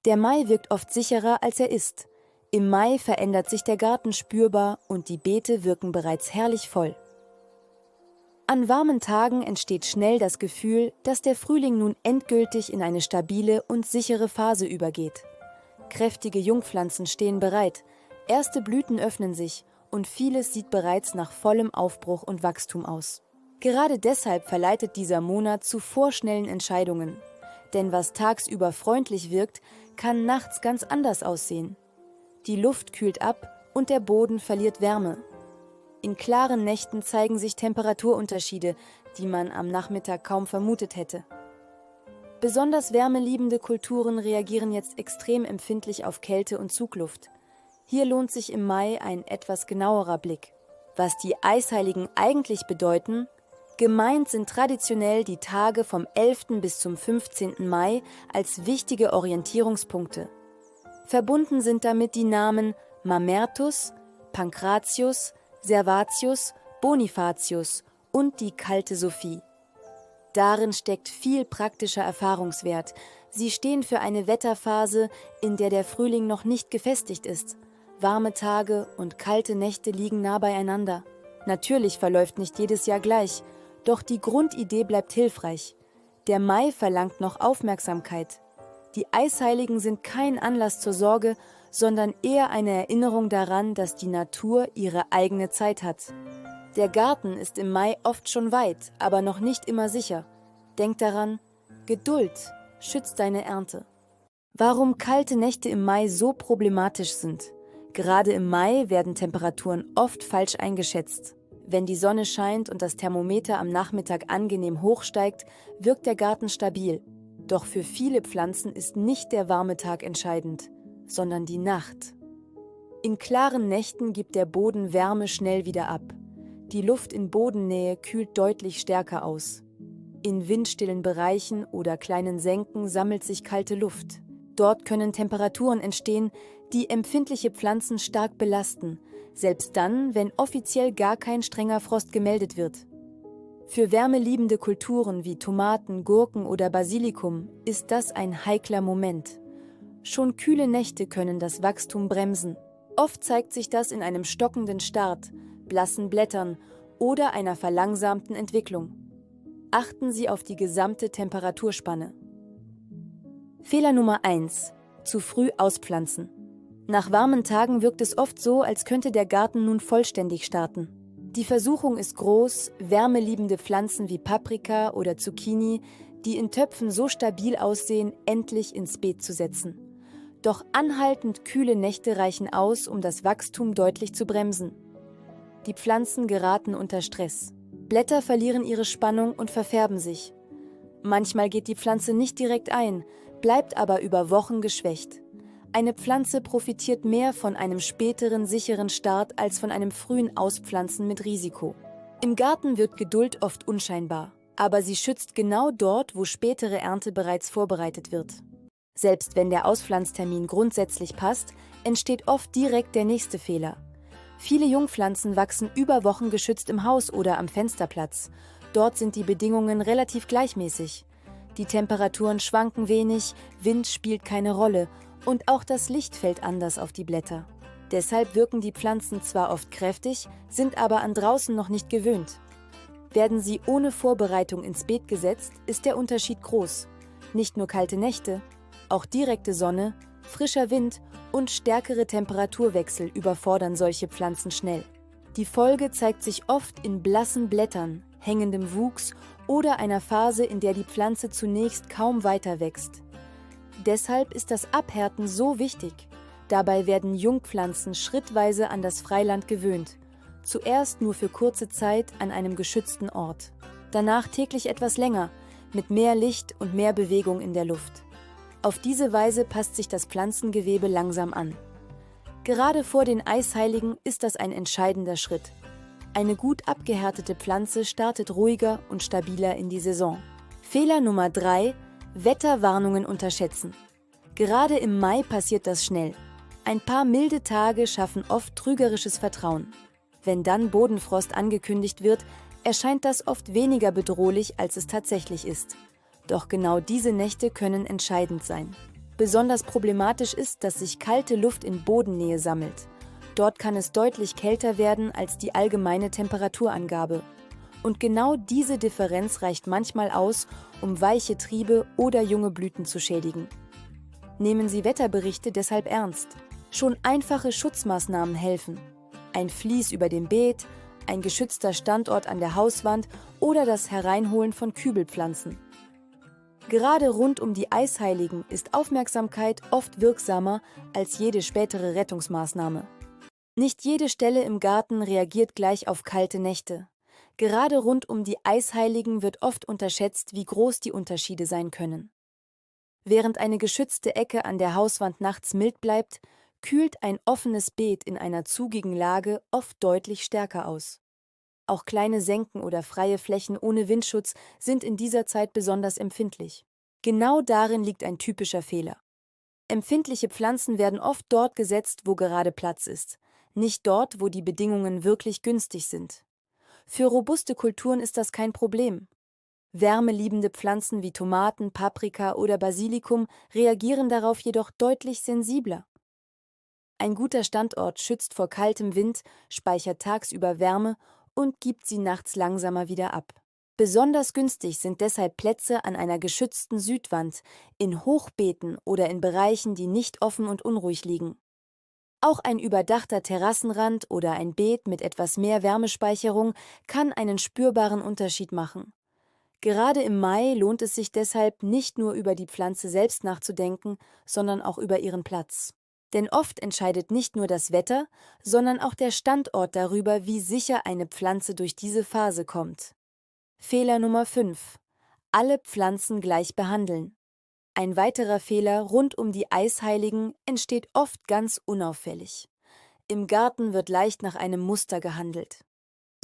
Der Mai wirkt oft sicherer, als er ist. Im Mai verändert sich der Garten spürbar und die Beete wirken bereits herrlich voll. An warmen Tagen entsteht schnell das Gefühl, dass der Frühling nun endgültig in eine stabile und sichere Phase übergeht. Kräftige Jungpflanzen stehen bereit, erste Blüten öffnen sich und vieles sieht bereits nach vollem Aufbruch und Wachstum aus. Gerade deshalb verleitet dieser Monat zu vorschnellen Entscheidungen. Denn was tagsüber freundlich wirkt, kann nachts ganz anders aussehen. Die Luft kühlt ab und der Boden verliert Wärme. In klaren Nächten zeigen sich Temperaturunterschiede, die man am Nachmittag kaum vermutet hätte. Besonders wärmeliebende Kulturen reagieren jetzt extrem empfindlich auf Kälte und Zugluft. Hier lohnt sich im Mai ein etwas genauerer Blick. Was die Eisheiligen eigentlich bedeuten? Gemeint sind traditionell die Tage vom 11. bis zum 15. Mai als wichtige Orientierungspunkte. Verbunden sind damit die Namen Mamertus, Pankratius, Servatius, Bonifatius und die Kalte Sophie. Darin steckt viel praktischer Erfahrungswert. Sie stehen für eine Wetterphase, in der der Frühling noch nicht gefestigt ist. Warme Tage und kalte Nächte liegen nah beieinander. Natürlich verläuft nicht jedes Jahr gleich, doch die Grundidee bleibt hilfreich. Der Mai verlangt noch Aufmerksamkeit. Die Eisheiligen sind kein Anlass zur Sorge, sondern eher eine Erinnerung daran, dass die Natur ihre eigene Zeit hat. Der Garten ist im Mai oft schon weit, aber noch nicht immer sicher. Denk daran, Geduld schützt deine Ernte. Warum kalte Nächte im Mai so problematisch sind? Gerade im Mai werden Temperaturen oft falsch eingeschätzt. Wenn die Sonne scheint und das Thermometer am Nachmittag angenehm hochsteigt, wirkt der Garten stabil. Doch für viele Pflanzen ist nicht der warme Tag entscheidend, sondern die Nacht. In klaren Nächten gibt der Boden Wärme schnell wieder ab. Die Luft in Bodennähe kühlt deutlich stärker aus. In windstillen Bereichen oder kleinen Senken sammelt sich kalte Luft. Dort können Temperaturen entstehen, die empfindliche Pflanzen stark belasten, selbst dann, wenn offiziell gar kein strenger Frost gemeldet wird. Für wärmeliebende Kulturen wie Tomaten, Gurken oder Basilikum ist das ein heikler Moment. Schon kühle Nächte können das Wachstum bremsen. Oft zeigt sich das in einem stockenden Start, blassen Blättern oder einer verlangsamten Entwicklung. Achten Sie auf die gesamte Temperaturspanne. Fehler Nummer 1: Zu früh auspflanzen. Nach warmen Tagen wirkt es oft so, als könnte der Garten nun vollständig starten. Die Versuchung ist groß, wärmeliebende Pflanzen wie Paprika oder Zucchini, die in Töpfen so stabil aussehen, endlich ins Beet zu setzen. Doch anhaltend kühle Nächte reichen aus, um das Wachstum deutlich zu bremsen. Die Pflanzen geraten unter Stress. Blätter verlieren ihre Spannung und verfärben sich. Manchmal geht die Pflanze nicht direkt ein, bleibt aber über Wochen geschwächt. Eine Pflanze profitiert mehr von einem späteren sicheren Start als von einem frühen Auspflanzen mit Risiko. Im Garten wird Geduld oft unscheinbar, aber sie schützt genau dort, wo spätere Ernte bereits vorbereitet wird. Selbst wenn der Auspflanztermin grundsätzlich passt, entsteht oft direkt der nächste Fehler. Viele Jungpflanzen wachsen über Wochen geschützt im Haus oder am Fensterplatz. Dort sind die Bedingungen relativ gleichmäßig. Die Temperaturen schwanken wenig, Wind spielt keine Rolle und auch das Licht fällt anders auf die Blätter. Deshalb wirken die Pflanzen zwar oft kräftig, sind aber an draußen noch nicht gewöhnt. Werden sie ohne Vorbereitung ins Beet gesetzt, ist der Unterschied groß. Nicht nur kalte Nächte, auch direkte Sonne, frischer Wind und stärkere Temperaturwechsel überfordern solche Pflanzen schnell. Die Folge zeigt sich oft in blassen Blättern, hängendem Wuchs oder einer Phase, in der die Pflanze zunächst kaum weiter wächst. Deshalb ist das Abhärten so wichtig. Dabei werden Jungpflanzen schrittweise an das Freiland gewöhnt. Zuerst nur für kurze Zeit an einem geschützten Ort. Danach täglich etwas länger, mit mehr Licht und mehr Bewegung in der Luft. Auf diese Weise passt sich das Pflanzengewebe langsam an. Gerade vor den Eisheiligen ist das ein entscheidender Schritt. Eine gut abgehärtete Pflanze startet ruhiger und stabiler in die Saison. Fehler Nummer 3: Wetterwarnungen unterschätzen. Gerade im Mai passiert das schnell. Ein paar milde Tage schaffen oft trügerisches Vertrauen. Wenn dann Bodenfrost angekündigt wird, erscheint das oft weniger bedrohlich, als es tatsächlich ist. Doch genau diese Nächte können entscheidend sein. Besonders problematisch ist, dass sich kalte Luft in Bodennähe sammelt. Dort kann es deutlich kälter werden als die allgemeine Temperaturangabe. Und genau diese Differenz reicht manchmal aus, um weiche Triebe oder junge Blüten zu schädigen. Nehmen Sie Wetterberichte deshalb ernst. Schon einfache Schutzmaßnahmen helfen. Ein Vlies über dem Beet, ein geschützter Standort an der Hauswand oder das Hereinholen von Kübelpflanzen. Gerade rund um die Eisheiligen ist Aufmerksamkeit oft wirksamer als jede spätere Rettungsmaßnahme. Nicht jede Stelle im Garten reagiert gleich auf kalte Nächte. Gerade rund um die Eisheiligen wird oft unterschätzt, wie groß die Unterschiede sein können. Während eine geschützte Ecke an der Hauswand nachts mild bleibt, kühlt ein offenes Beet in einer zugigen Lage oft deutlich stärker aus. Auch kleine Senken oder freie Flächen ohne Windschutz sind in dieser Zeit besonders empfindlich. Genau darin liegt ein typischer Fehler. Empfindliche Pflanzen werden oft dort gesetzt, wo gerade Platz ist, nicht dort, wo die Bedingungen wirklich günstig sind. Für robuste Kulturen ist das kein Problem. Wärmeliebende Pflanzen wie Tomaten, Paprika oder Basilikum reagieren darauf jedoch deutlich sensibler. Ein guter Standort schützt vor kaltem Wind, speichert tagsüber Wärme und gibt sie nachts langsamer wieder ab. Besonders günstig sind deshalb Plätze an einer geschützten Südwand, in Hochbeeten oder in Bereichen, die nicht offen und unruhig liegen. Auch ein überdachter Terrassenrand oder ein Beet mit etwas mehr Wärmespeicherung kann einen spürbaren Unterschied machen. Gerade im Mai lohnt es sich deshalb, nicht nur über die Pflanze selbst nachzudenken, sondern auch über ihren Platz. Denn oft entscheidet nicht nur das Wetter, sondern auch der Standort darüber, wie sicher eine Pflanze durch diese Phase kommt. Fehler Nummer 5: Alle Pflanzen gleich behandeln. Ein weiterer Fehler rund um die Eisheiligen entsteht oft ganz unauffällig. Im Garten wird leicht nach einem Muster gehandelt.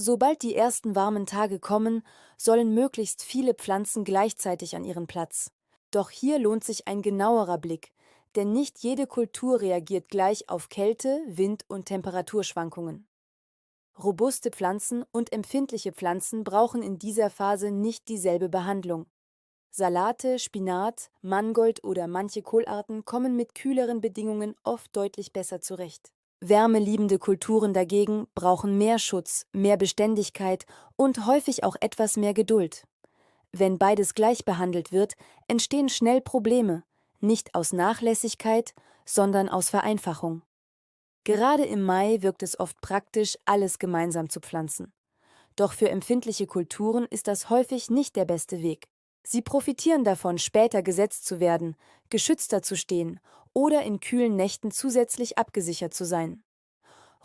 Sobald die ersten warmen Tage kommen, sollen möglichst viele Pflanzen gleichzeitig an ihren Platz. Doch hier lohnt sich ein genauerer Blick, denn nicht jede Kultur reagiert gleich auf Kälte, Wind und Temperaturschwankungen. Robuste Pflanzen und empfindliche Pflanzen brauchen in dieser Phase nicht dieselbe Behandlung. Salate, Spinat, Mangold oder manche Kohlarten kommen mit kühleren Bedingungen oft deutlich besser zurecht. Wärmeliebende Kulturen dagegen brauchen mehr Schutz, mehr Beständigkeit und häufig auch etwas mehr Geduld. Wenn beides gleich behandelt wird, entstehen schnell Probleme, nicht aus Nachlässigkeit, sondern aus Vereinfachung. Gerade im Mai wirkt es oft praktisch, alles gemeinsam zu pflanzen. Doch für empfindliche Kulturen ist das häufig nicht der beste Weg. Sie profitieren davon, später gesetzt zu werden, geschützter zu stehen oder in kühlen Nächten zusätzlich abgesichert zu sein.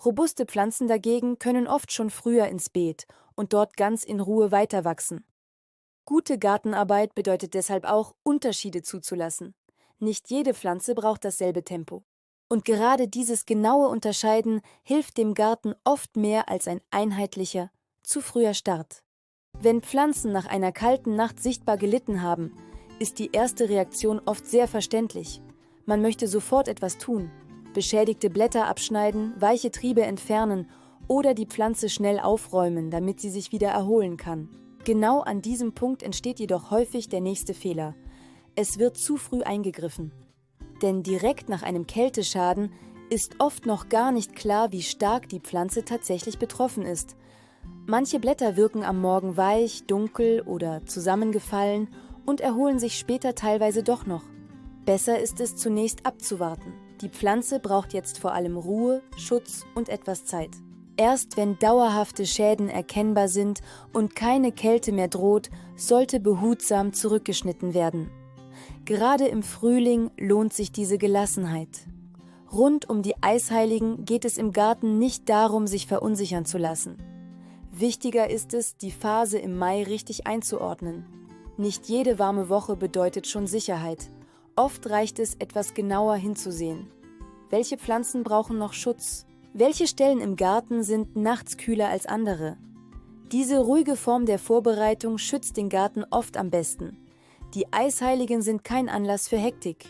Robuste Pflanzen dagegen können oft schon früher ins Beet und dort ganz in Ruhe weiterwachsen. Gute Gartenarbeit bedeutet deshalb auch, Unterschiede zuzulassen. Nicht jede Pflanze braucht dasselbe Tempo. Und gerade dieses genaue Unterscheiden hilft dem Garten oft mehr als ein einheitlicher, zu früher Start. Wenn Pflanzen nach einer kalten Nacht sichtbar gelitten haben, ist die erste Reaktion oft sehr verständlich. Man möchte sofort etwas tun, beschädigte Blätter abschneiden, weiche Triebe entfernen oder die Pflanze schnell aufräumen, damit sie sich wieder erholen kann. Genau an diesem Punkt entsteht jedoch häufig der nächste Fehler. Es wird zu früh eingegriffen. Denn direkt nach einem Kälteschaden ist oft noch gar nicht klar, wie stark die Pflanze tatsächlich betroffen ist. Manche Blätter wirken am Morgen weich, dunkel oder zusammengefallen und erholen sich später teilweise doch noch. Besser ist es, zunächst abzuwarten. Die Pflanze braucht jetzt vor allem Ruhe, Schutz und etwas Zeit. Erst wenn dauerhafte Schäden erkennbar sind und keine Kälte mehr droht, sollte behutsam zurückgeschnitten werden. Gerade im Frühling lohnt sich diese Gelassenheit. Rund um die Eisheiligen geht es im Garten nicht darum, sich verunsichern zu lassen. Wichtiger ist es, die Phase im Mai richtig einzuordnen. Nicht jede warme Woche bedeutet schon Sicherheit. Oft reicht es, etwas genauer hinzusehen. Welche Pflanzen brauchen noch Schutz? Welche Stellen im Garten sind nachts kühler als andere? Diese ruhige Form der Vorbereitung schützt den Garten oft am besten. Die Eisheiligen sind kein Anlass für Hektik.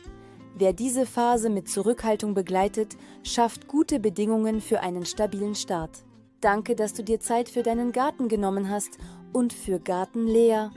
Wer diese Phase mit Zurückhaltung begleitet, schafft gute Bedingungen für einen stabilen Start. Danke, dass du dir Zeit für deinen Garten genommen hast und für Garten Lea.